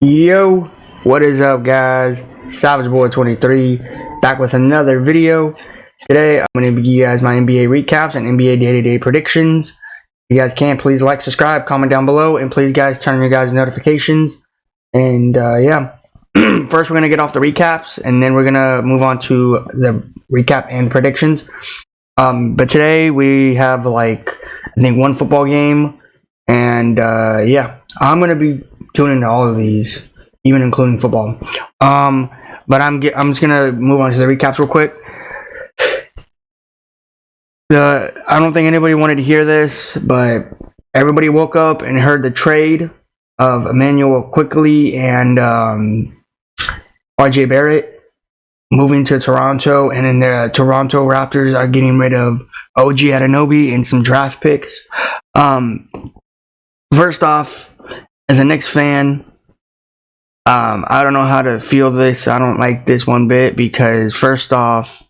Yo, what is up, guys? Savage Boy 23 back with another video. Today, I'm going to give you guys my NBA recaps and NBA day-to-day predictions. If you guys can, please like, subscribe, comment down below, and please, guys, turn on your guys' notifications. And yeah, first we're going to get off the recaps, and then we're going to move on to the recap and predictions. But today we have I think one football game, and yeah, I'm going to be tuning into all of these, even including football. But I'm just gonna move on to the recaps real quick. I don't think anybody wanted to hear this, but everybody woke up and heard the trade of Emmanuel Quickley and RJ Barrett moving to Toronto, and then the Toronto Raptors are getting rid of OG Anunoby and some draft picks. First off, as a Knicks fan, I don't know how to feel this. I don't like this one bit because, first off,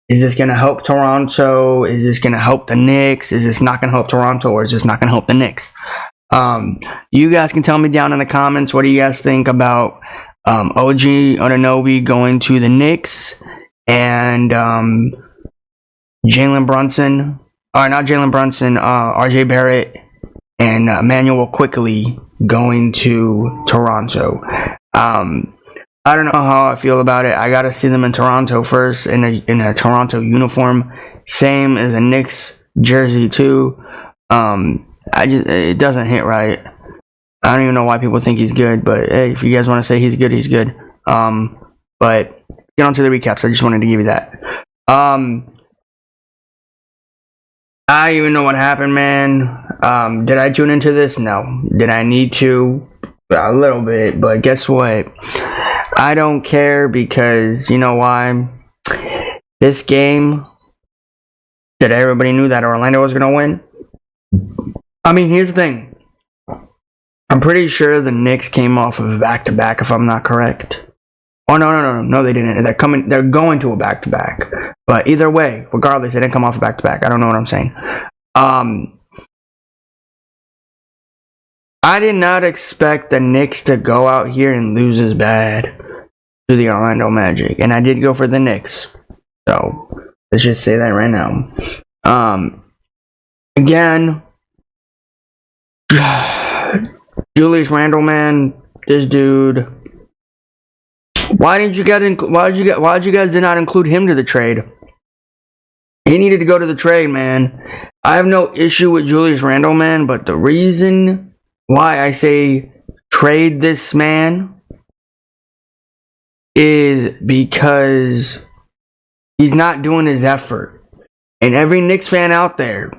is this going to help Toronto? Is this going to help the Knicks? Is this not going to help Toronto, or is this not going to help the Knicks? You guys can tell me down in the comments, what do you guys think about OG Anunoby going to the Knicks and Jalen Brunson, or not Jalen Brunson, RJ Barrett and Emmanuel Quickley going to Toronto. I don't know how I feel about it. I gotta see them in Toronto first, in a Toronto uniform, same as a Knicks jersey too. It doesn't hit right. I don't even know why people think he's good, but hey, if you guys want to say he's good, he's good. But get on to the recaps. I just wanted to give you that. I don't even know what happened, man. Did I tune into this? No. Did I need to? A little bit, but guess what? I don't care, because you know why? This game, that everybody knew that Orlando was going to win. I mean, here's the thing. I'm pretty sure the Knicks came off of a back-to-back, if I'm not correct. Oh, no, they didn't. They're going to a back-to-back. But either way, regardless, they didn't come off a back-to-back. I don't know what I'm saying. I did not expect the Knicks to go out here and lose as bad to the Orlando Magic. And I did go for the Knicks. So, let's just say that right now. Again, Julius Randle, man, this dude. Why did you guys did not include him to the trade? He needed to go to the trade, man. I have no issue with Julius Randle, man, but the reason why I say trade this man is because he's not doing his effort. And every Knicks fan out there,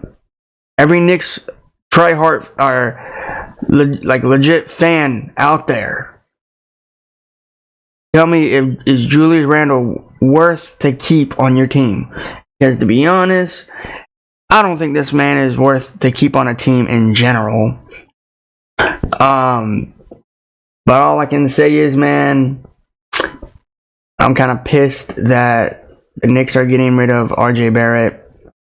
every Knicks tryhard or legit fan out there, tell me, is Julius Randle worth to keep on your team? Because to be honest, I don't think this man is worth to keep on a team in general. But all I can say is, man, I'm kind of pissed that the Knicks are getting rid of RJ Barrett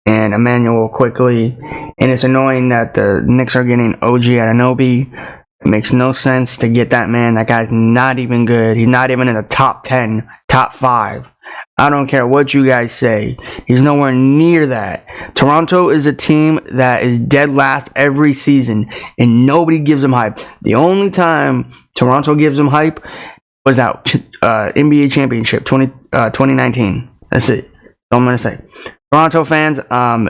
and Emmanuel Quickley, and it's annoying that the Knicks are getting OG Anunoby. It makes no sense to get that man. That guy's not even good. He's not even in the top 10, top 5. I don't care what you guys say. He's nowhere near that. Toronto is a team that is dead last every season, and nobody gives them hype. The only time Toronto gives them hype was that NBA championship 2019. That's it. That's all I'm going to say. Toronto fans, I'm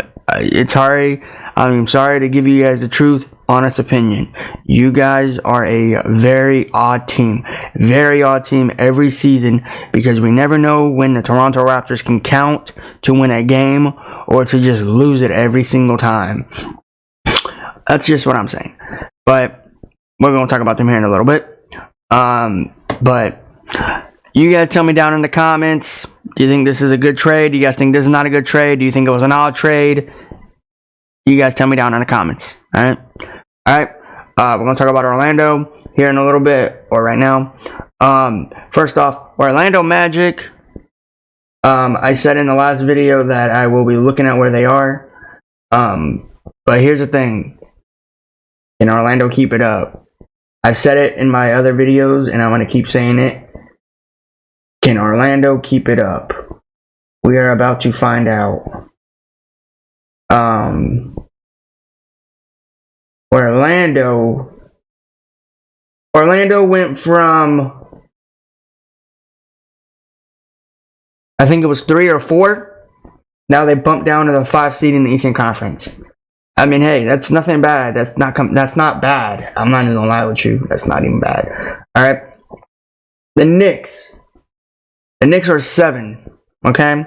sorry to give you guys the truth, honest opinion. You guys are a very odd team every season, because we never know when the Toronto Raptors can count to win a game or to just lose it every single time. That's just what I'm saying. But we're going to talk about them here in a little bit. But you guys tell me down in the comments, do you think this is a good trade? Do you guys think this is not a good trade? Do you think it was an odd trade? You guys tell me down in the comments. Alright? Alright. We're going to talk about Orlando here in a little bit, or right now. First off, Orlando Magic. I said in the last video that I will be looking at where they are. But here's the thing. Can Orlando keep it up? I've said it in my other videos, and I'm going to keep saying it. Can Orlando keep it up? We are about to find out. Orlando went from, I think it was 3 or 4. Now they bumped down to the 5 seed in the Eastern Conference. I mean, hey, that's nothing bad. That's not bad. I'm not even gonna lie with you. That's not even bad. All right. The Knicks are 7. Okay.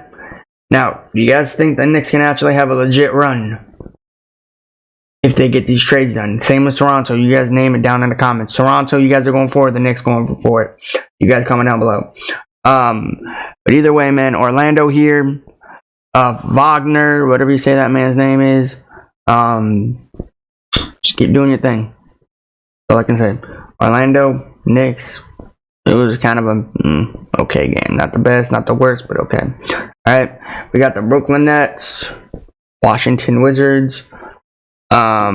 Now, do you guys think the Knicks can actually have a legit run if they get these trades done? Same as Toronto. You guys name it down in the comments. Toronto, you guys are going for it. The Knicks going for it. You guys comment down below. But either way, man, Orlando here. Wagner, whatever you say that man's name is. Just keep doing your thing. That's all I can say. Orlando, Knicks. It was kind of a okay game. Not the best, not the worst, but okay. Alright, we got the Brooklyn Nets, Washington Wizards. I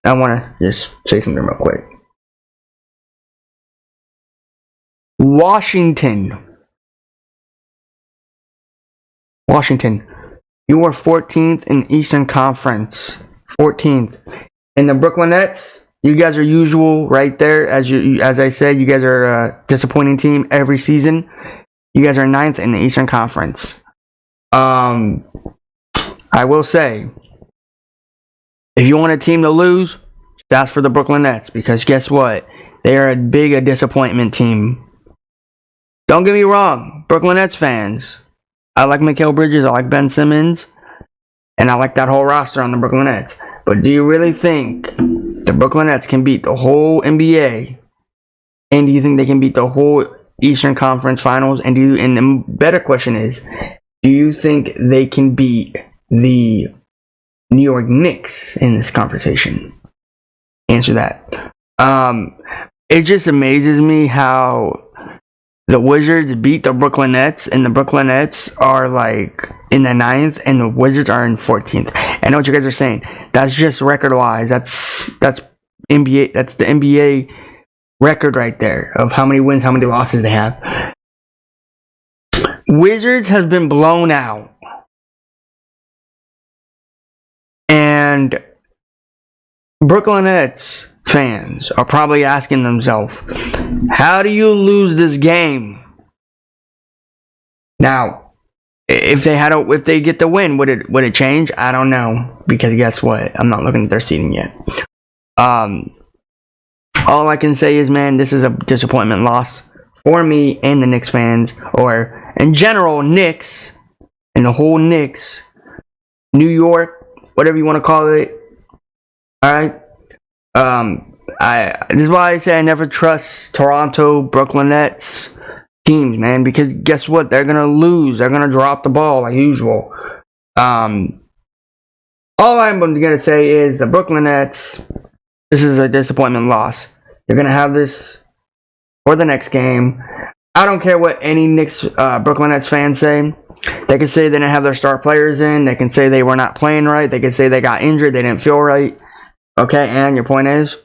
want to just say something real quick. Washington, you are 14th in the Eastern Conference. 14th. And the Brooklyn Nets, you guys are usual right there. As I said, you guys are a disappointing team every season. You guys are 9th in the Eastern Conference. I will say, if you want a team to lose, just ask for the Brooklyn Nets, because guess what? They are a disappointment team. Don't get me wrong, Brooklyn Nets fans. I like Mikal Bridges, I like Ben Simmons, and I like that whole roster on the Brooklyn Nets. But do you really think the Brooklyn Nets can beat the whole NBA? And do you think they can beat the whole Eastern Conference Finals? And the better question is, do you think they can beat the New York Knicks in this conversation? Answer that. It just amazes me how the Wizards beat the Brooklyn Nets, and the Brooklyn Nets are like in the 9th, and the Wizards are in 14th. I know what you guys are saying. That's just record-wise. That's NBA. That's the NBA record right there of how many wins, how many losses they have. Wizards has been blown out, and Brooklyn Nets fans are probably asking themselves, how do you lose this game? Now, if they get the win, would it change? I don't know, because guess what? I'm not looking at their seeding yet. All I can say is, man, this is a disappointment loss for me and the Knicks fans, or in general, Knicks and the whole Knicks, New York, whatever you want to call it. All right. This is why I say I never trust Toronto, Brooklyn Nets teams, man, because guess what? They're gonna lose. They're gonna drop the ball like usual. All I'm gonna say is the Brooklyn Nets. This is a disappointment loss. You're gonna have this for the next game. I don't care what any Brooklyn Nets fans say. They can say they didn't have their star players in. They can say they were not playing right. They can say they got injured. They didn't feel right. Okay, and your point is,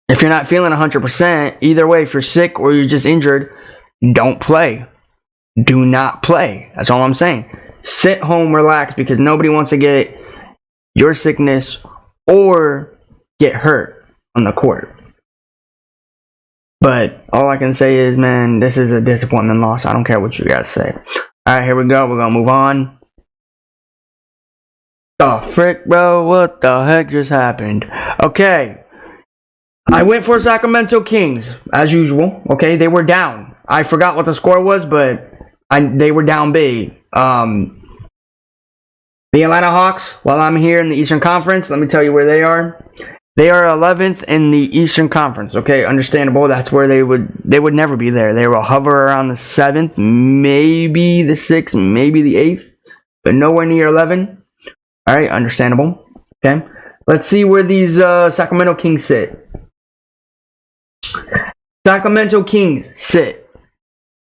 if you're not feeling 100%, either way, if you're sick or you're just injured, don't play. Do not play. That's all I'm saying. Sit home, relax, because nobody wants to get your sickness or get hurt on the court. But all I can say is, man, this is a disappointment loss. I don't care what you guys say. Alright, here we go. We're going to move on. Oh, frick, bro. What the heck just happened? Okay. I went for Sacramento Kings, as usual. Okay, they were down. I forgot what the score was, but they were down big. The Atlanta Hawks, while I'm here in the Eastern Conference, let me tell you where they are. They are 11th in the Eastern Conference. Okay, understandable. That's where they would never be there. They will hover around the 7th, maybe the 6th, maybe the 8th, but nowhere near 11. All right, understandable. Okay, let's see where these Sacramento Kings sit. Sacramento Kings sit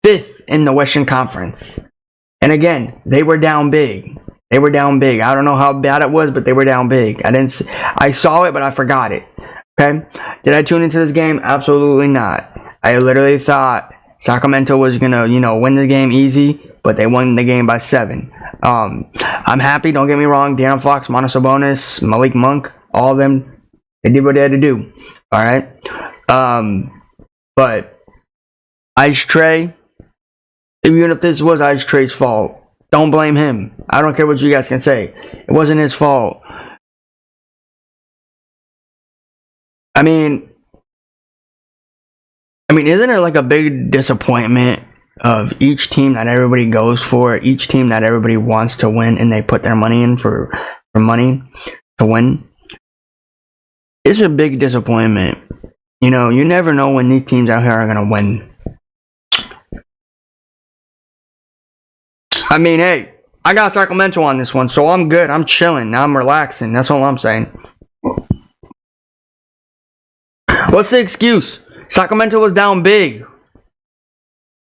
5th in the Western Conference. And again, they were down big. They were down big. I don't know how bad it was, but they were down big. I saw it, but I forgot it. Okay? Did I tune into this game? Absolutely not. I literally thought Sacramento was gonna, win the game easy, but they won the game by 7. I'm happy, don't get me wrong. De'Aaron Fox, Monta Sabonis, Malik Monk, all of them, they did what they had to do. Alright? But Ice Trae, even if this was Ice Trae's fault, don't blame him. I don't care what you guys can say. It wasn't his fault. I mean, isn't it like a big disappointment of each team that everybody goes for, each team that everybody wants to win, and they put their money in for money to win? It's a big disappointment. You never know when these teams out here are gonna win. I mean, hey, I got Sacramento on this one, so I'm good. I'm chilling. I'm relaxing. That's all I'm saying. What's the excuse? Sacramento was down big.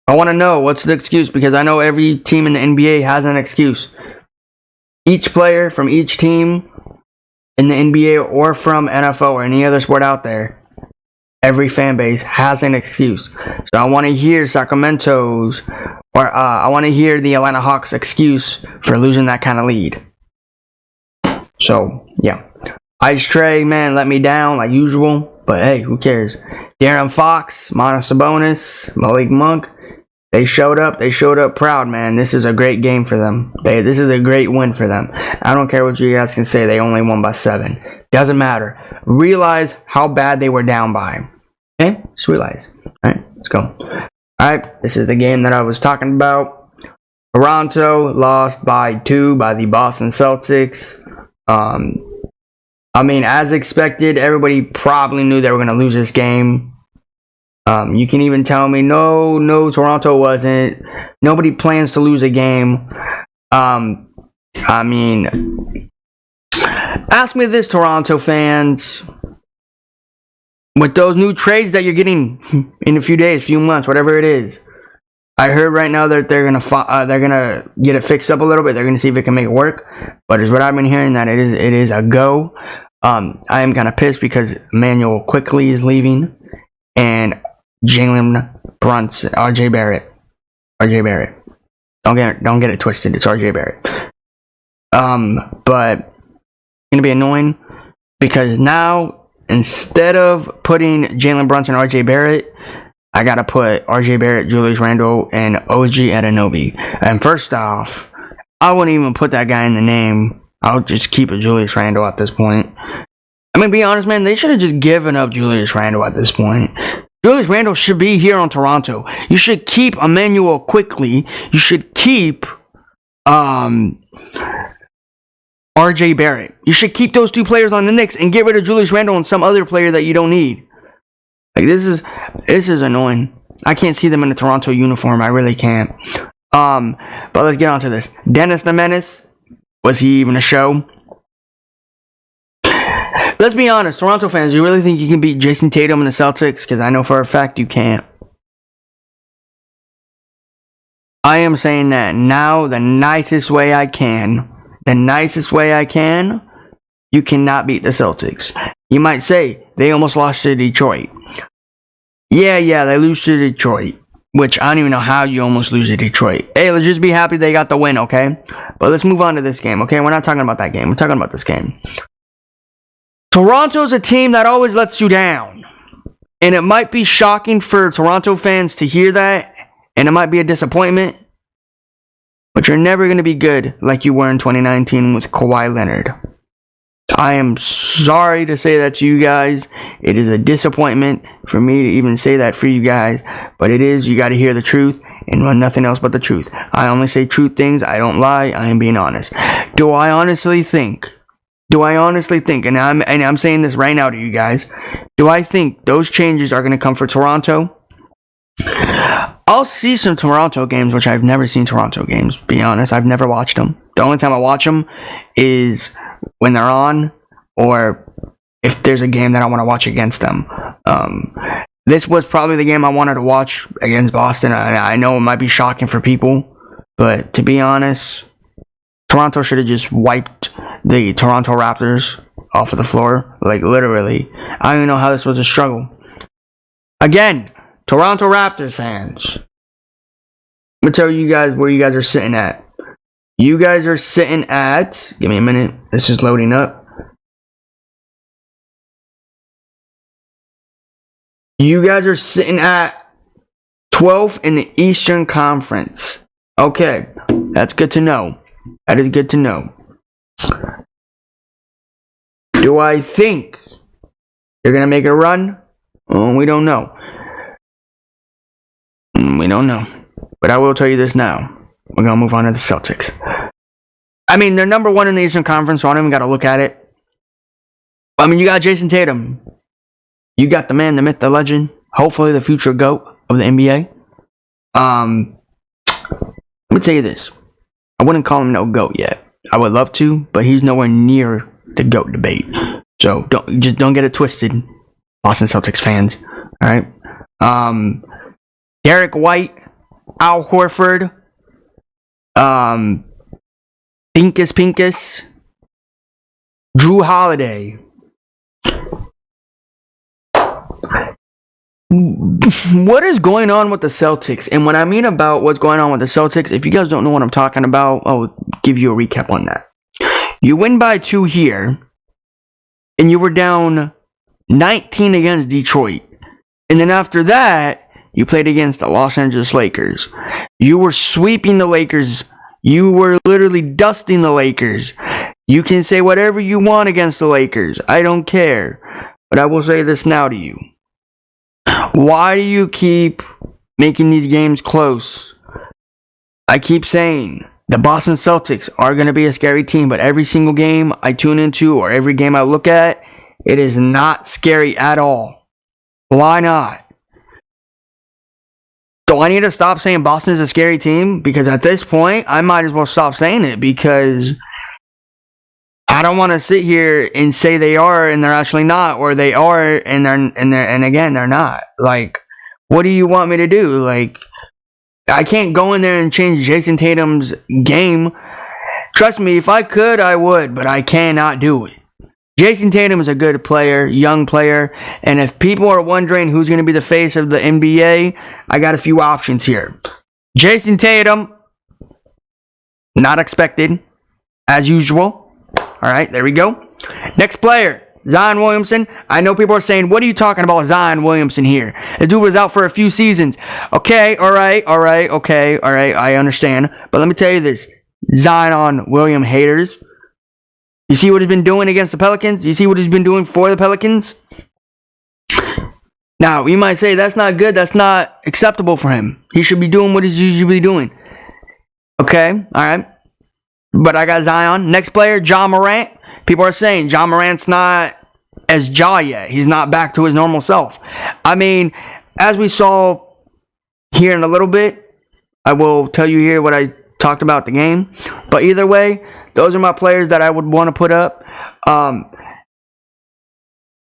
I want to know what's the excuse, because I know every team in the NBA has an excuse. Each player from each team in the NBA or from NFL or any other sport out there, every fan base has an excuse. So I want to hear Sacramento's, or I want to hear the Atlanta Hawks' excuse for losing that kind of lead. So, yeah. Ice Trae, man, let me down like usual. But hey, who cares? De'Aaron Fox, Monta Sabonis, Malik Monk, they showed up. They showed up proud, man. This is a great game for them. This is a great win for them. I don't care what you guys can say. They only won by 7. Doesn't matter. Realize how bad they were down by. Okay? Just realize. Alright, let's go. Alright, this is the game that I was talking about. Toronto lost by 2 by the Boston Celtics. As expected, everybody probably knew they were going to lose this game. You can even tell me, no, Toronto wasn't. Nobody plans to lose a game. Ask me this, Toronto fans. With those new trades that you're getting in a few days, few months, whatever it is, I heard right now that they're gonna get it fixed up a little bit. They're gonna see if it can make it work. But as what I've been hearing, that it is a go. I am kind of pissed because Emmanuel Quickley is leaving, and Jalen Brunson, RJ Barrett. Don't get it twisted. It's RJ Barrett. But it's gonna be annoying because now instead of putting Jalen Brunson, RJ Barrett, I gotta put RJ Barrett, Julius Randle, and OG Anunoby. And first off, I wouldn't even put that guy in the name. I'll just keep it Julius Randle at this point. Be honest, man, they should have just given up Julius Randle at this point. Julius Randle should be here on Toronto. You should keep Emmanuel Quickley. You should keep RJ Barrett. You should keep those 2 players on the Knicks and get rid of Julius Randle and some other player that you don't need. This is annoying. I can't see them in a Toronto uniform. I really can't. But let's get on to this. Dennis the Menace. Was he even a show? Let's be honest, Toronto fans, you really think you can beat Jason Tatum and the Celtics? Because I know for a fact you can't. I am saying that now the nicest way I can. You cannot beat the Celtics. You might say, they almost lost to Detroit. Yeah, they lose to Detroit. Which, I don't even know how you almost lose to Detroit. Hey, let's just be happy they got the win, okay? But let's move on to this game, okay? We're not talking about that game. We're talking about this game. Toronto's a team that always lets you down. And it might be shocking for Toronto fans to hear that. And it might be a disappointment. But you're never going to be good like you were in 2019 with Kawhi Leonard. I am sorry to say that to you guys. It is a disappointment for me to even say that for you guys. But it is. You got to hear the truth and run nothing else but the truth. I only say true things. I don't lie. I am being honest. Do I honestly think, and I'm saying this right now to you guys, do I think those changes are going to come for Toronto? I'll see some Toronto games, which I've never seen Toronto games, be honest. I've never watched them. The only time I watch them is when they're on, or if there's a game that I want to watch against them. This was probably the game I wanted to watch against Boston. I know it might be shocking for people, but to be honest, Toronto should have just wiped the Toronto Raptors. off of the floor. Like, literally. I don't even know how this was a struggle. Again, Toronto Raptors fans. I'm going to tell you guys where you guys are sitting at. You guys are sitting at... Give me a minute. This is loading up. You guys are sitting at 12th in the Eastern Conference. Okay, that's good to know. That is good to know. Do I think you're going to make a run? We don't know. We don't know. But I will tell you this now. We're going to move on to the Celtics. I mean, they're number one in the Eastern Conference, so I don't even got to look at it. I mean, you got Jason Tatum. You got the man, the myth, the legend. Hopefully the future GOAT of the NBA. Let me tell you this. I wouldn't call him no GOAT yet. I would love to, but he's nowhere near the GOAT debate. So don't get it twisted, Boston Celtics fans. Alright? Derek White, Al Horford, Pinkus, Drew Holiday. What is going on with the Celtics? And when I mean about what's going on with the Celtics, if you guys don't know what I'm talking about, I'll give you a recap on that. You win by 2 here, and you were down 19 against Detroit. And then after that, you played against the Los Angeles Lakers. You were sweeping the Lakers. You were literally dusting the Lakers. You can say whatever you want against the Lakers. I don't care. But I will say this now to you. Why do you keep making these games close? I keep saying the Boston Celtics are going to be a scary team, but every single game I tune into or every game I look at, it is not scary at all. Why not? Do I need to stop saying Boston is a scary team? Because at this point, I might as well stop saying it, because I don't want to sit here and say they are and they're actually not, or they are and again they're not. Like, what do you want me to do? Like, I can't go in there and change Jason Tatum's game. Trust me, if I could, I would, but I cannot do it. Jason Tatum is a good player, young player, and if people are wondering who's going to be the face of the NBA, I got a few options here. Jason Tatum, not expected, as usual. Alright, there we go. Next player, Zion Williamson. I know people are saying, what are you talking about Zion Williamson here? The dude was out for a few seasons. Okay, alright, I understand. But let me tell you this. Zion William haters. You see what he's been doing against the Pelicans? You see what he's been doing for the Pelicans? Now, you might say that's not good. That's not acceptable for him. He should be doing what he's usually doing. Okay, alright. But I got Zion. Next player, Ja Morant. People are saying Ja Morant's not as Ja yet. He's not back to his normal self. I mean, as we saw here in a little bit, I will tell you here what I talked about the game. But either way, those are my players that I would want to put up.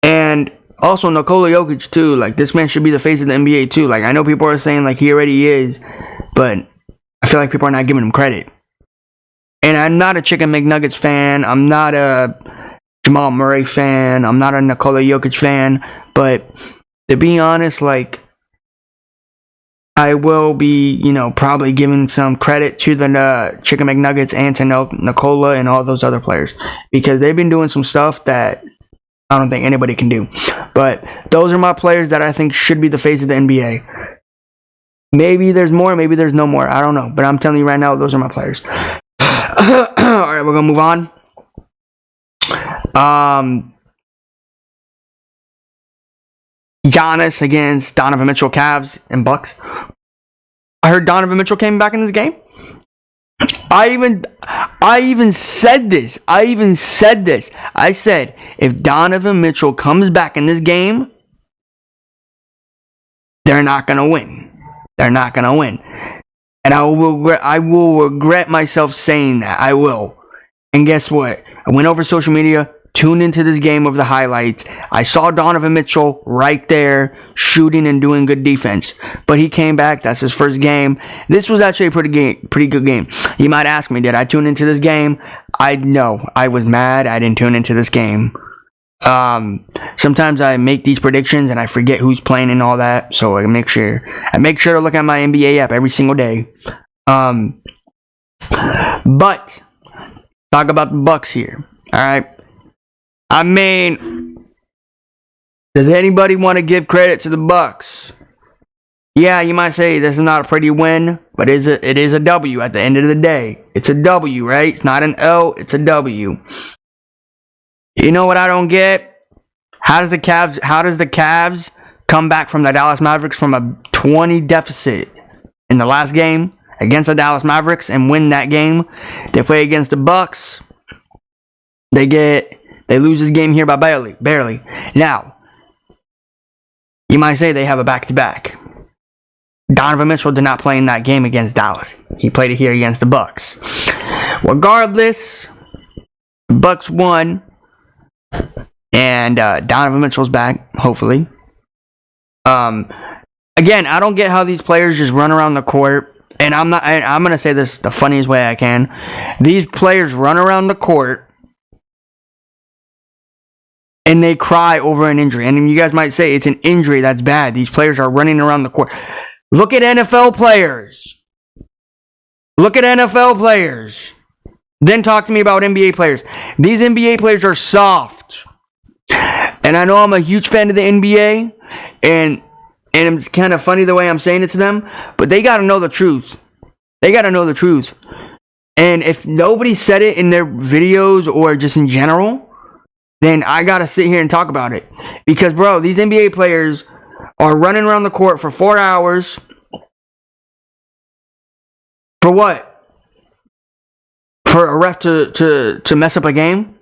And also Nikola Jokic too. Like, this man should be the face of the NBA too. Like, I know people are saying like he already is, but I feel like people are not giving him credit. And I'm not a Chicken McNuggets fan. I'm not a Jamal Murray fan. I'm not a Nikola Jokic fan. But to be honest, like, I will be, probably giving some credit to the Chicken McNuggets and to Nikola and all those other players, because they've been doing some stuff that I don't think anybody can do. But those are my players that I think should be the face of the NBA. Maybe there's more, maybe there's no more. I don't know. But I'm telling you right now, those are my players. Alright, we're gonna move on. Giannis against Donovan Mitchell, Cavs and Bucks. I heard Donovan Mitchell came back in this game. I even said this. I said, if Donovan Mitchell comes back in this game, they're not gonna win. And I will regret myself saying that. I will. And guess what? I went over social media, tuned into this game of the highlights. I saw Donovan Mitchell right there shooting and doing good defense. But he came back. That's his first game. This was actually a pretty good game. You might ask me, did I tune into this game? No. I was mad. I didn't tune into this game. Sometimes I make these predictions and I forget who's playing and all that, so I make sure to look at my NBA app every single day. But talk about the Bucks here. All right. I mean, does anybody want to give credit to the Bucks? Yeah, you might say this is not a pretty win, but it is a W at the end of the day. It's a W, right? It's not an O, it's a W. You know what I don't get? How does the Cavs come back from the Dallas Mavericks from a 20 deficit in the last game against the Dallas Mavericks and win that game? They play against the Bucks. They lose this game here by barely. Now, you might say they have a back-to-back. Donovan Mitchell did not play in that game against Dallas. He played it here against the Bucks. Regardless, the Bucks won, and Donovan Mitchell's back, hopefully. Again, I don't get how these players just run around the court, and I'm gonna say this the funniest way I can. These players run around the court and they cry over an injury. And you guys might say it's an injury that's bad. These players are running around the court. Look at NFL players. Then talk to me about NBA players. These NBA players are soft. And I know I'm a huge fan of the NBA. And it's kind of funny the way I'm saying it to them. But they got to know the truth. And if nobody said it in their videos or just in general, then I got to sit here and talk about it. Because, bro, these NBA players are running around the court for 4 hours. For what? For a ref to mess up a game?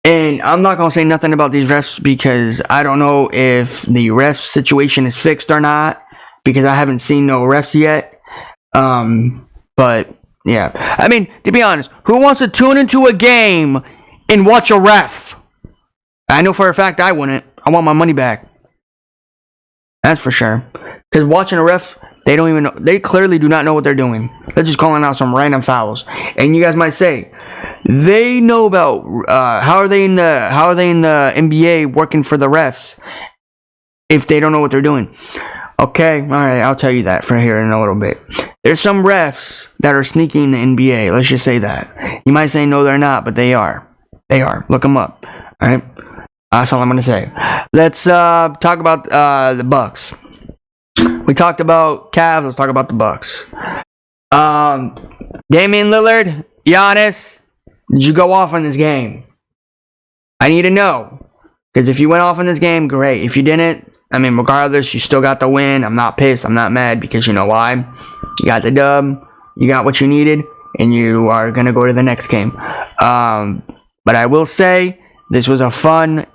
And I'm not going to say nothing about these refs because I don't know if the ref situation is fixed or not. Because I haven't seen no refs yet. But, yeah. I mean, to be honest, who wants to tune into a game and watch a ref? I know for a fact I wouldn't. I want my money back. That's for sure. Because watching a ref, they don't even know. They clearly do not know what they're doing. They're just calling out some random fouls. And you guys might say, they know about how are they in the NBA working for the refs if they don't know what they're doing? Okay, all right, I'll tell you that for here in a little bit. There's some refs that are sneaking in the NBA. Let's just say that. You might say no, they're not, but they are. They are. Look them up. All right. That's all I'm gonna say. Let's talk about the Bucks. We talked about Cavs. Let's talk about the Bucks. Damian Lillard, Giannis, did you go off in this game? I need to know. Because if you went off in this game, great. If you didn't, I mean, regardless, you still got the win. I'm not pissed. I'm not mad because you know why? You got the dub. You got what you needed, and you are gonna go to the next game. But I will say this was a fun,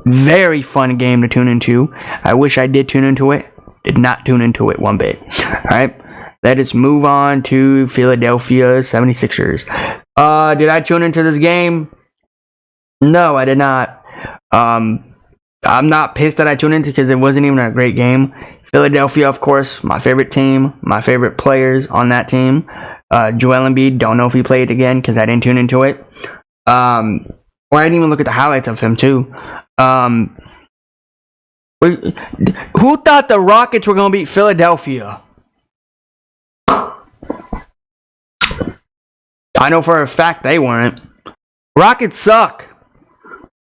very fun game to tune into. I wish I did tune into it. Did not tune into it one bit. Alright, let us move on to Philadelphia 76ers. Did I tune into this game? No, I did not. I'm not pissed that I tuned into because it wasn't even a great game. Philadelphia, of course, my favorite team, my favorite players on that team. Joel Embiid, don't know if he played again because I didn't tune into it. Or I didn't even look at the highlights of him too. Who thought the Rockets were going to beat Philadelphia? I know for a fact they weren't. Rockets suck.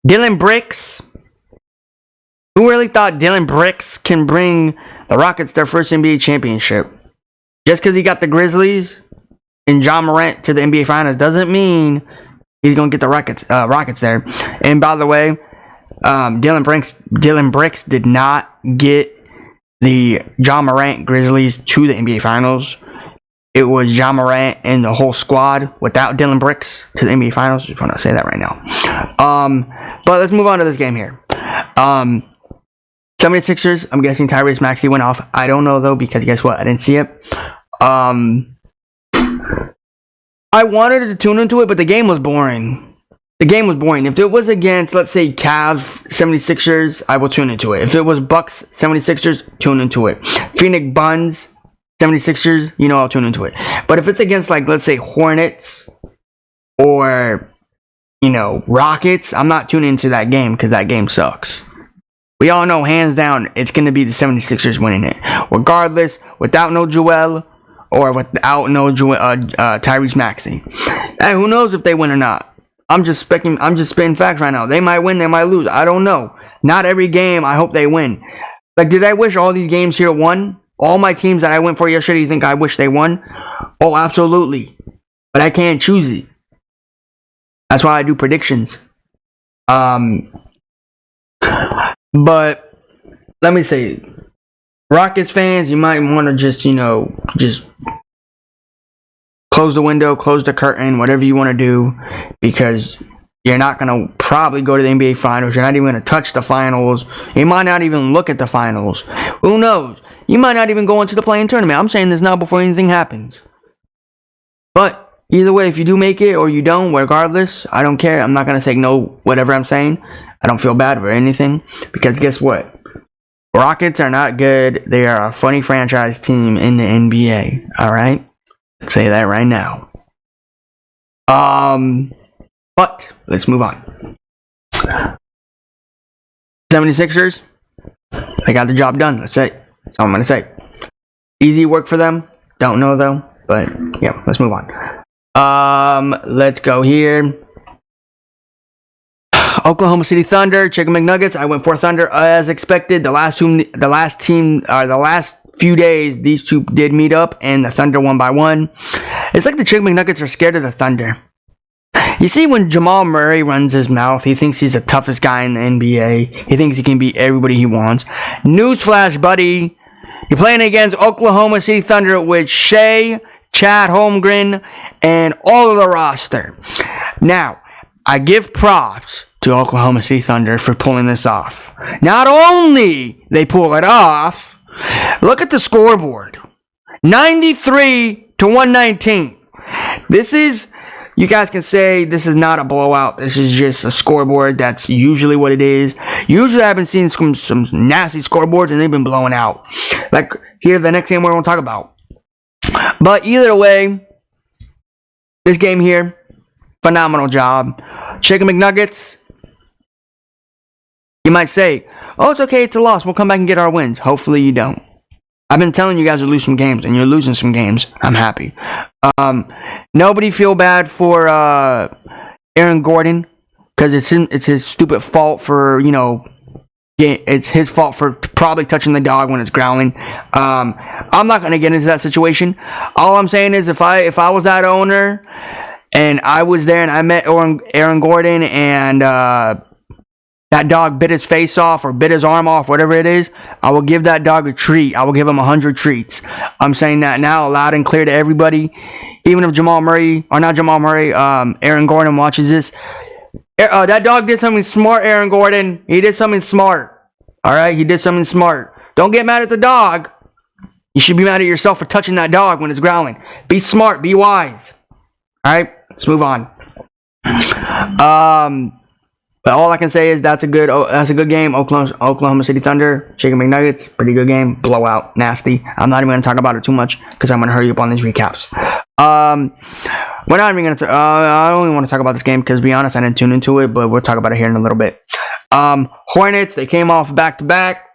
Dylan Brooks. Who really thought Dylan Brooks can bring the Rockets their first NBA championship? Just because he got the Grizzlies and Ja Morant to the NBA Finals doesn't mean he's going to get the Rockets there. And by the way, Dylan Brooks did not get the Ja Morant Grizzlies to the NBA Finals. It was Ja Morant and the whole squad without Dylan Brooks to the NBA Finals. Just want to say that right now. But let's move on to this game here. 76ers, I'm guessing Tyrese Maxey went off. I don't know though because guess what? I didn't see it. I wanted to tune into it, but the game was boring. If it was against, let's say, Cavs, 76ers, I will tune into it. If it was Bucks, 76ers, tune into it. Phoenix Suns, 76ers, I'll tune into it. But if it's against, like, let's say, Hornets or, Rockets, I'm not tuning into that game because that game sucks. We all know hands down it's going to be the 76ers winning it. Regardless, without no Joel or without no Tyrese Maxey. Hey, who knows if they win or not? I'm just spitting facts right now. They might win, they might lose. I don't know. Not every game I hope they win. Like, did I wish all these games here won? All my teams that I went for yesterday, you think I wish they won? Oh, absolutely. But I can't choose it. That's why I do predictions. But let me say, Rockets fans, you might want to just close the window, close the curtain, whatever you want to do, because you're not going to probably go to the NBA Finals. You're not even going to touch the Finals. You might not even look at the Finals. Who knows? You might not even go into the play-in tournament. I'm saying this now before anything happens. But either way, if you do make it or you don't, regardless, I don't care. I'm not going to take no whatever I'm saying. I don't feel bad or anything, because guess what? Rockets are not good. They are a funny franchise team in the NBA. All right? Let's say that right now. But let's move on. 76ers, they got the job done. That's it. That's all I'm going to say. Easy work for them. Don't know though. But yeah, let's move on. Let's go here. Oklahoma City Thunder, Chicken McNuggets. I went for Thunder as expected. The last few days, these two did meet up, and the Thunder won by 1. It's like the Chicken McNuggets are scared of the Thunder. You see, when Jamal Murray runs his mouth, he thinks he's the toughest guy in the NBA. He thinks he can beat everybody he wants. Newsflash, buddy. You're playing against Oklahoma City Thunder with Shea, Chad Holmgren, and all of the roster. Now, I give props to Oklahoma City Thunder for pulling this off. Not only they pull it off, look at the scoreboard. 93 to 119. This is, you guys can say this is not a blowout. This is just a scoreboard. That's usually what it is. Usually I've been seeing some nasty scoreboards and they've been blowing out. Like here, the next game we're going to talk about. But either way, this game here, phenomenal job. Chicken McNuggets. You might say, oh, it's okay, it's a loss. We'll come back and get our wins. Hopefully you don't. I've been telling you guys to lose some games, and you're losing some games. I'm happy. Nobody feel bad for Aaron Gordon, because it's his stupid fault for, it's his fault for probably touching the dog when it's growling. I'm not going to get into that situation. All I'm saying is if I was that owner and I was there and I met Aaron Gordon and that dog bit his face off or bit his arm off, whatever it is, I will give that dog a treat. I will give him 100 treats. I'm saying that now loud and clear to everybody. Even if Aaron Gordon watches this. That dog did something smart, Aaron Gordon. He did something smart. All right? He did something smart. Don't get mad at the dog. You should be mad at yourself for touching that dog when it's growling. Be smart. Be wise. All right? Let's move on. But all I can say is that's a good game. Oklahoma City Thunder, Chicken McNuggets, pretty good game. Blowout, nasty. I'm not even going to talk about it too much because I'm going to hurry up on these recaps. We're not even going to. I don't even want to talk about this game because, to be honest, I didn't tune into it. But we'll talk about it here in a little bit. Hornets. They came off back to back.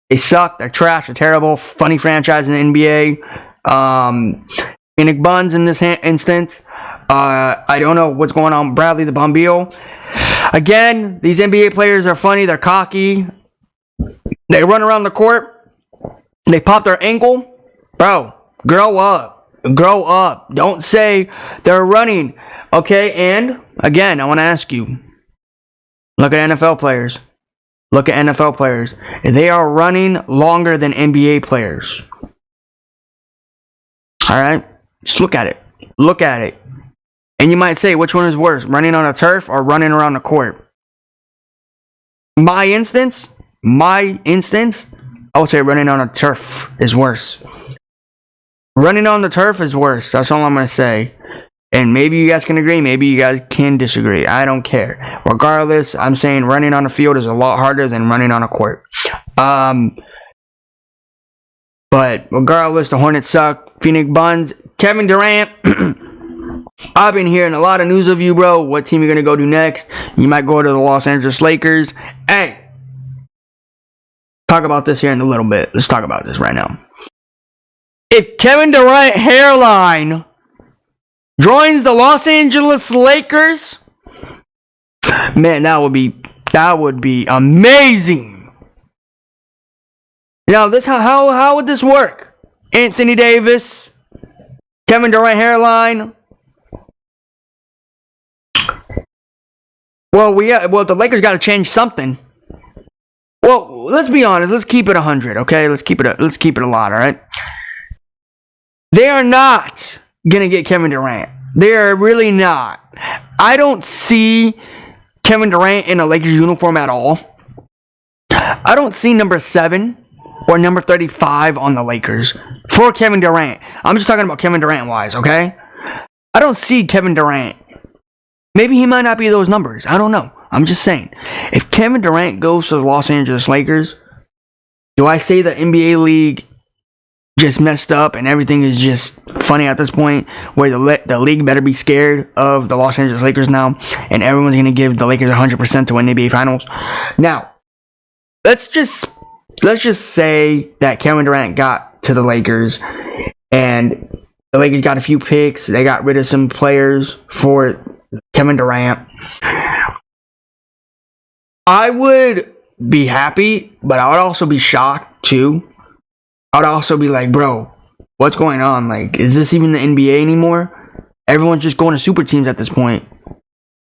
They suck. They're trash. They're terrible. Funny franchise in the NBA. Phoenix Buns in this instance. I don't know what's going on with Bradley the Bombeel. Again, these NBA players are funny. They're cocky. They run around the court. They pop their ankle. Bro, grow up. Grow up. Don't say they're running. Okay, and again, I want to ask you. Look at NFL players. Look at NFL players. They are running longer than NBA players. All right? Just look at it. Look at it. And you might say, which one is worse, running on a turf or running around the court? My instance, I would say running on a turf is worse. Running on the turf is worse. That's all I'm going to say. And maybe you guys can agree. Maybe you guys can disagree. I don't care. Regardless, I'm saying running on a field is a lot harder than running on a court. But regardless, the Hornets suck. Phoenix Buns. Kevin Durant. I've been hearing a lot of news of you, bro. What team you're going to go to next? You might go to the Los Angeles Lakers. Hey, talk about this here in a little bit. Let's talk about this right now. If Kevin Durant hairline joins the Los Angeles Lakers, man, that would be amazing. Now, this how would this work? Anthony Davis, Kevin Durant hairline. Well, the Lakers got to change something. Well, let's be honest. Let's keep it 100, okay? Let's keep it a lot, all right? They are not gonna get Kevin Durant. They are really not. I don't see Kevin Durant in a Lakers uniform at all. I don't see number 7 or number 35 on the Lakers for Kevin Durant. I'm just talking about Kevin Durant wise, okay? I don't see Kevin Durant. Maybe he might not be those numbers. I don't know. I'm just saying. If Kevin Durant goes to the Los Angeles Lakers, do I say the NBA league just messed up and everything is just funny at this point, where the league better be scared of the Los Angeles Lakers now, and everyone's going to give the Lakers 100% to win the NBA Finals? Now, let's just say that Kevin Durant got to the Lakers, and the Lakers got a few picks. They got rid of some players for Kevin Durant. I would be happy, but I would also be shocked too. I would also be like, bro, what's going on? Like, is this even the NBA anymore? Everyone's just going to super teams at this point.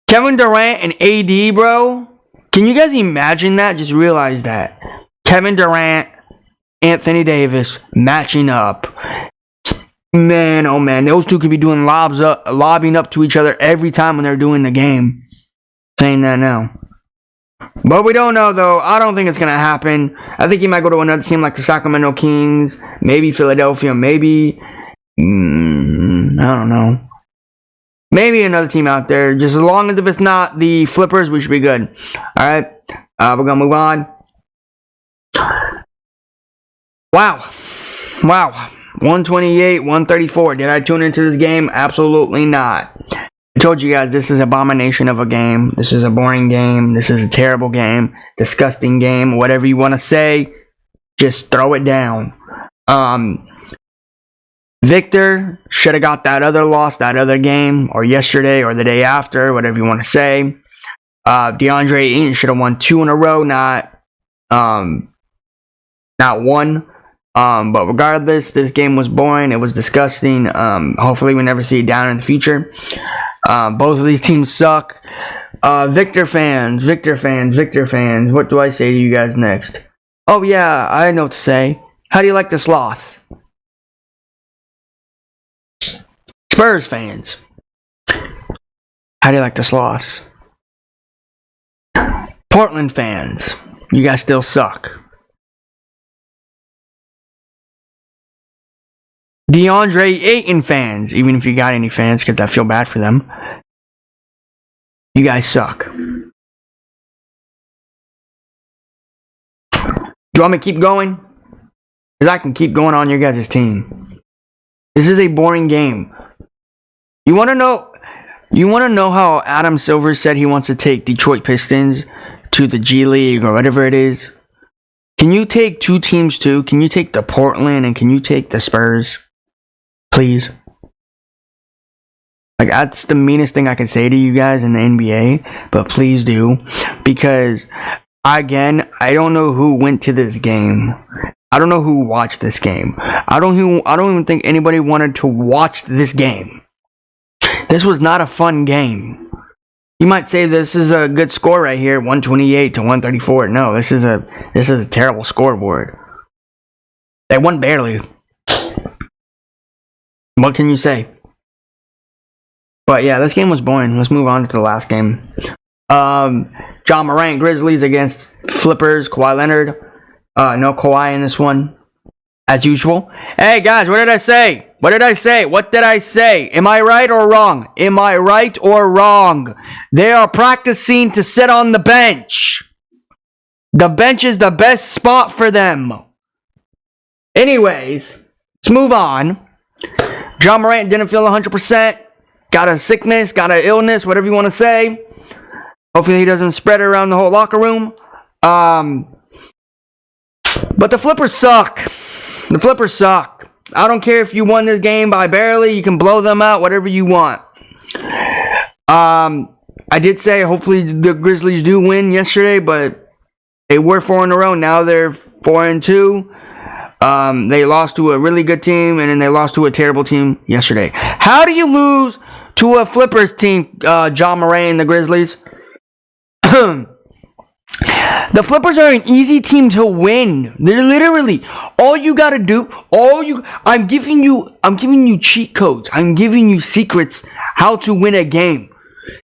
Kevin Durant and AD, bro. Can you guys imagine that? Just realize that. Kevin Durant, Anthony Davis matching up. Man, oh man, those two could be doing lobbing up to each other every time when they're doing the game. Saying that now. But we don't know, though. I don't think it's going to happen. I think he might go to another team like the Sacramento Kings. Maybe Philadelphia. Maybe. I don't know. Maybe another team out there. Just as long as if it's not the Flippers, we should be good. Alright. We're going to move on. Wow. 128, 134. Did I tune into this game? Absolutely not. I told you guys this is an abomination of a game. This is a boring game. This is a terrible game. Disgusting game. Whatever you want to say, just throw it down. Victor should have got that other loss, that other game, or yesterday, or the day after, whatever you want to say. DeAndre Ayton should have won 2 in a row, not 1. But regardless, this game was boring. It was disgusting. Hopefully we never see it down in the future. Both of these teams suck. Victor fans. What do I say to you guys next? Oh yeah, I know what to say. How do you like this loss? Spurs fans. How do you like this loss? Portland fans. You guys still suck. DeAndre Ayton fans, even if you got any fans, because I feel bad for them. You guys suck. Do you want me to keep going? Because I can keep going on your guys' team. This is a boring game. You want to know how Adam Silver said he wants to take Detroit Pistons to the G League or whatever it is? Can you take 2 teams too? Can you take the Portland and can you take the Spurs? Please. Like, that's the meanest thing I can say to you guys in the NBA, but please do. Because, again, I don't know who went to this game. I don't know who watched this game. I don't even think anybody wanted to watch this game. This was not a fun game. You might say this is a good score right here, 128 to 134. No, this is a terrible scoreboard. They won barely. What can you say? But yeah, this game was boring. Let's move on to the last game. John Morant Grizzlies against Flippers. Kawhi Leonard. No Kawhi in this one, as usual. Hey guys, what did I say? What did I say? Am I right or wrong? They are practicing to sit on the bench. The bench is the best spot for them. Anyways, let's move on. John Morant didn't feel 100%. got a sickness, got an illness, whatever you want to say. Hopefully he doesn't spread it around the whole locker room. But the Flippers suck. The Flippers suck. I don't care if you won this game by barely. You can blow them out, whatever you want. I did say hopefully the Grizzlies do win yesterday, but they were 4 in a row. Now they're 4-2. They lost to a really good team, and then they lost to a terrible team yesterday. How do you lose to a Flippers team, Ja Morant and the Grizzlies? The Flippers are an easy team to win. They're literally all you gotta do. I'm giving you cheat codes. I'm giving you secrets how to win a game.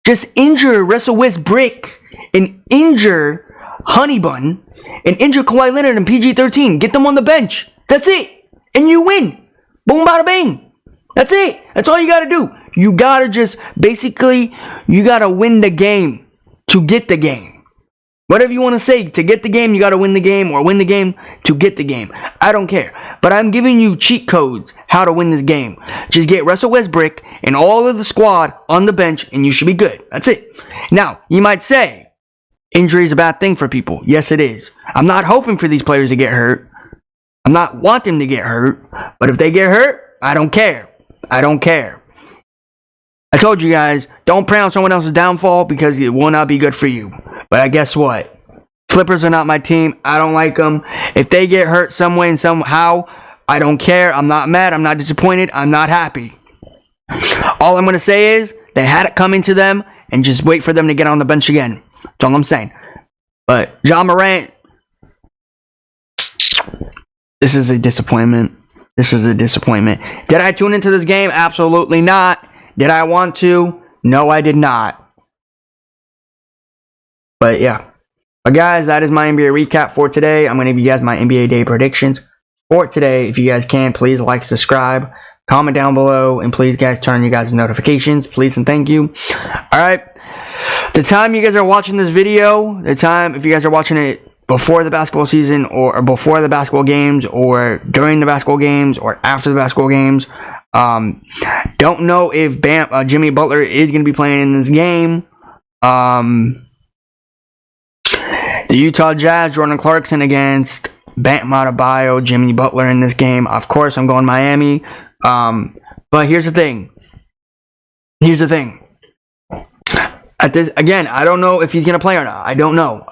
Just injure Russell Westbrook and injure Honeybun and injure Kawhi Leonard and PG-13. Get them on the bench. That's it, and you win. Boom, bada, bing. That's it. That's all you gotta do. You gotta win the game to get the game. Whatever you want to say, to get the game, you got to win the game, or win the game to get the game. I don't care. But I'm giving you cheat codes how to win this game. Just get Russell Westbrook and all of the squad on the bench, and you should be good. That's it. Now, you might say, injury is a bad thing for people. Yes, it is. I'm not hoping for these players to get hurt. I'm not wanting them to get hurt. But if they get hurt, I don't care. I don't care. I told you guys, don't prey on someone else's downfall because it will not be good for you. But guess what? Flippers are not my team. I don't like them. If they get hurt some way and somehow, I don't care. I'm not mad. I'm not disappointed. I'm not happy. All I'm going to say is they had it coming to them, and just wait for them to get on the bench again. That's all I'm saying. But Ja Morant, this is a disappointment. This is a disappointment. Did I tune into this game? Absolutely not. Did I want to? No, I did not. But yeah. But guys, that is my NBA recap for today. I'm going to give you guys my NBA day predictions for today. If you guys can, please like, subscribe, comment down below, and please guys turn on you guys' notifications. Please and thank you. Alright. The time you guys are watching this video, if you guys are watching it before the basketball season, or before the basketball games, or during the basketball games, or after the basketball games, don't know if Jimmy Butler is going to be playing in this game. The Utah Jazz, Jordan Clarkson against Bam Adebayo, Jimmy Butler in this game. Of course, I'm going Miami. But here's the thing. Again, I don't know if he's gonna play or not. I don't know.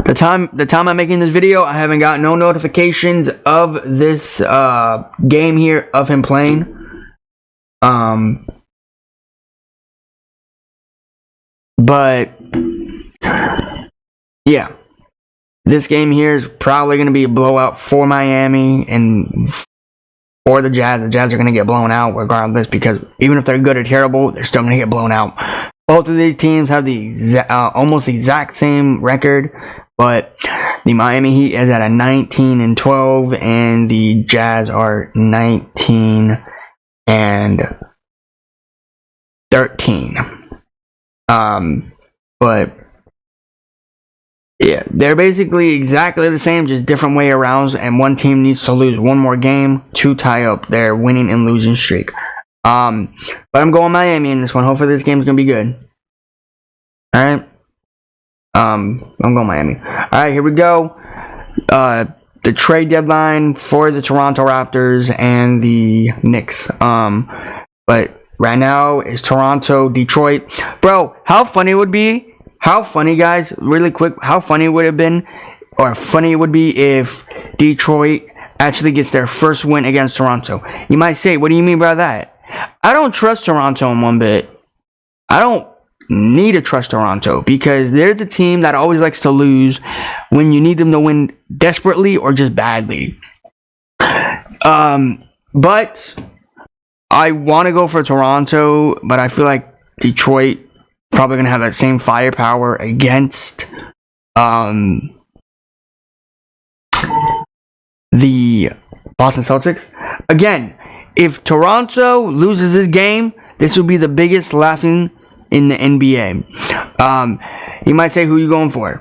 The time I'm making this video, I haven't got no notifications of this game here of him playing. But yeah, this game here is probably going to be a blowout for Miami and for the Jazz. The Jazz are going to get blown out regardless, because even if they're good or terrible, they're still going to get blown out. Both of these teams have the almost the exact same record, but the Miami Heat is at a 19-12, and the Jazz are 19-13. But yeah, they're basically exactly the same, just different way around, and one team needs to lose one more game to tie up their winning and losing streak. But I'm going Miami in this one. Hopefully this game's gonna be good. Alright. I'm going Miami. Alright, here we go. The trade deadline for the Toronto Raptors and the Knicks. But right now is Toronto, Detroit. Bro, how funny it would be? How funny, guys, really quick, how funny it would have been, or funny it would be if Detroit actually gets their first win against Toronto. You might say, what do you mean by that? I don't trust Toronto in one bit. I don't need to trust Toronto, because they're the team that always likes to lose when you need them to win desperately or just badly. But I want to go for Toronto, but I feel like Detroit probably gonna have that same firepower against the Boston Celtics. Again, if Toronto loses this game, this will be the biggest laughing in the NBA. You might say, who are you going for?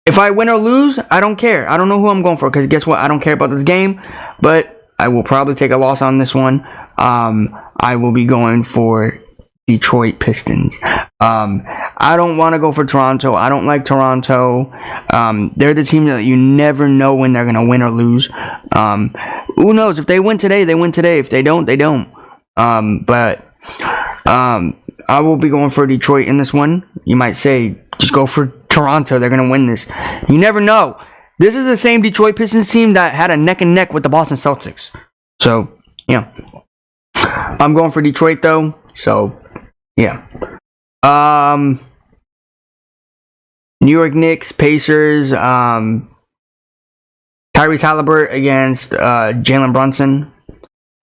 If I win or lose, I don't care. I don't know who I'm going for, because guess what? I don't care about this game, but I will probably take a loss on this one. I will be going for Detroit Pistons. I don't want to go for Toronto. I don't like Toronto. They're the team that you never know when they're going to win or lose. Who knows? If they win today, they win today. If they don't, they don't. But I will be going for Detroit in this one. You might say, just go for Toronto. They're going to win this. You never know. This is the same Detroit Pistons team that had a neck and neck with the Boston Celtics. So, yeah. I'm going for Detroit, though. So, yeah. New York Knicks, Pacers, Tyrese Halliburton against Jalen Brunson,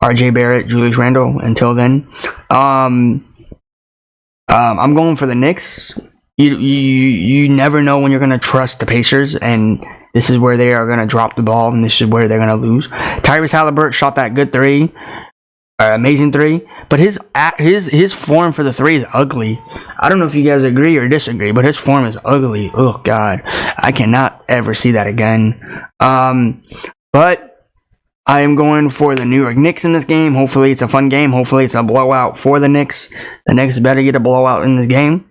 RJ Barrett, Julius Randle. Until then, I'm going for the Knicks. You never know when you're gonna trust the Pacers, and this is where they are gonna drop the ball, and this is where they're gonna lose. Tyrese Halliburton shot that good three, amazing three, but his form for the three is ugly. I don't know if you guys agree or disagree, but his form is ugly. Oh God, I cannot ever see that again. But I am going for the New York Knicks in this game. Hopefully it's a fun game. Hopefully it's a blowout for the Knicks. The Knicks better get a blowout in this game.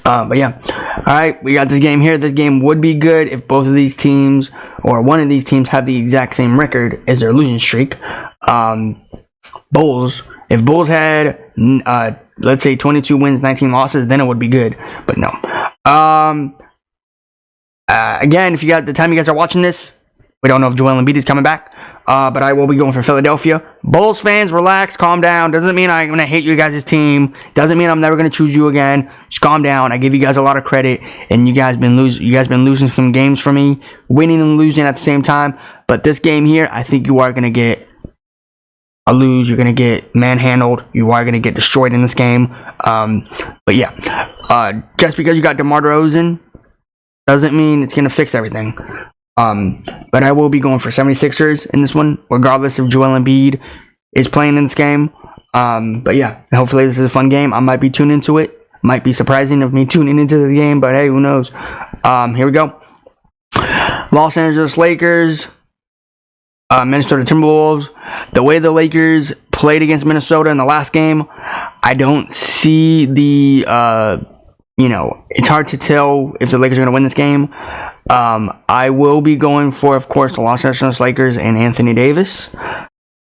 But yeah, alright, we got this game here. This game would be good if both of these teams, or one of these teams, have the exact same record as their losing streak. Bulls, if Bulls had let's say 22 wins, 19 losses, then it would be good. But no. Again, if you got the time you guys are watching this, we don't know if Joel Embiid is coming back. But I will be going for Philadelphia. Bulls fans, relax, calm down. Doesn't mean I'm gonna hate you guys' team. Doesn't mean I'm never gonna choose you again. Just calm down. I give you guys a lot of credit, and you guys been losing some games for me, winning and losing at the same time. But this game here, I think you are gonna get a lose. You're gonna get manhandled. You are gonna get destroyed in this game. But yeah, just because you got DeMar DeRozan doesn't mean it's gonna fix everything. But I will be going for 76ers in this one, regardless if Joel Embiid is playing in this game. But yeah, hopefully this is a fun game. I might be tuned into it. Might be surprising of me tuning into the game, but hey, who knows? Here we go. Los Angeles Lakers, Minnesota Timberwolves. The way the Lakers played against Minnesota in the last game, I don't see the, it's hard to tell if the Lakers are going to win this game. I will be going for, of course, the Los Angeles Lakers and Anthony Davis.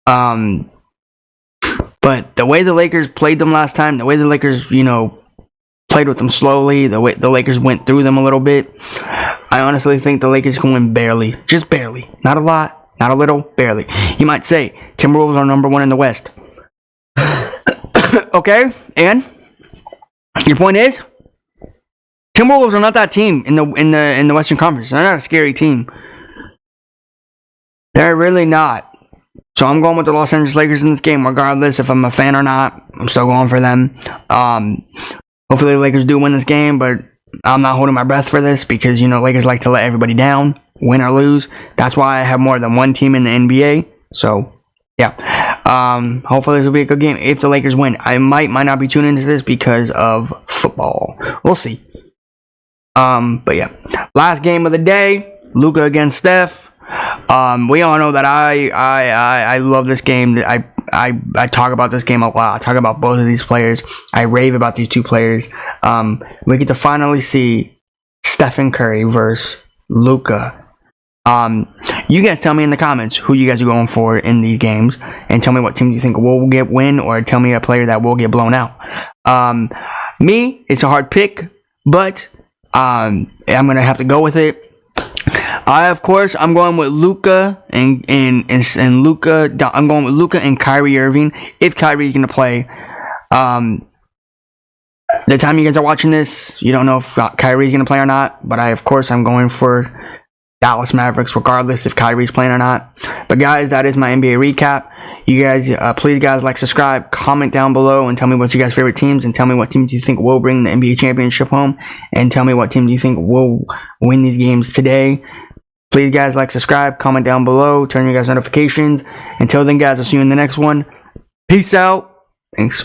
But the way the Lakers played them last time, the way the Lakers, played with them slowly, the way the Lakers went through them a little bit, I honestly think the Lakers can win barely. Just barely. Not a lot, not a little, barely. You might say, Timberwolves are number one in the West. Okay, and your point is, Timberwolves are not that team in the Western Conference. They're not a scary team. They're really not. So I'm going with the Los Angeles Lakers in this game, regardless if I'm a fan or not. I'm still going for them. Hopefully the Lakers do win this game, but I'm not holding my breath for this because, Lakers like to let everybody down, win or lose. That's why I have more than one team in the NBA. So, yeah. Hopefully this will be a good game if the Lakers win. I might not be tuning into this because of football. We'll see. But yeah, last game of the day, Luka against Steph. We all know that I love this game. I talk about this game a lot. I talk about both of these players. I rave about these two players. We get to finally see Stephen Curry versus Luka. You guys tell me in the comments who you guys are going for in these games, and tell me what team you think will win, or tell me a player that will get blown out. Me, it's a hard pick, but I'm gonna have to go with it. Of course, I'm going with Luka and Luka. I'm going with Luka and Kyrie Irving. If Kyrie's gonna play, the time you guys are watching this, you don't know if Kyrie's gonna play or not. But I'm going for Dallas Mavericks, regardless if Kyrie's playing or not. But guys, that is my NBA recap. You guys, please guys, like, subscribe, comment down below, and tell me what's your guys' favorite teams, and tell me what teams you think will bring the NBA championship home, and tell me what team you think will win these games today. Please guys, like, subscribe, comment down below, turn your guys' notifications. Until then guys, I'll see you in the next one. Peace out. Thanks.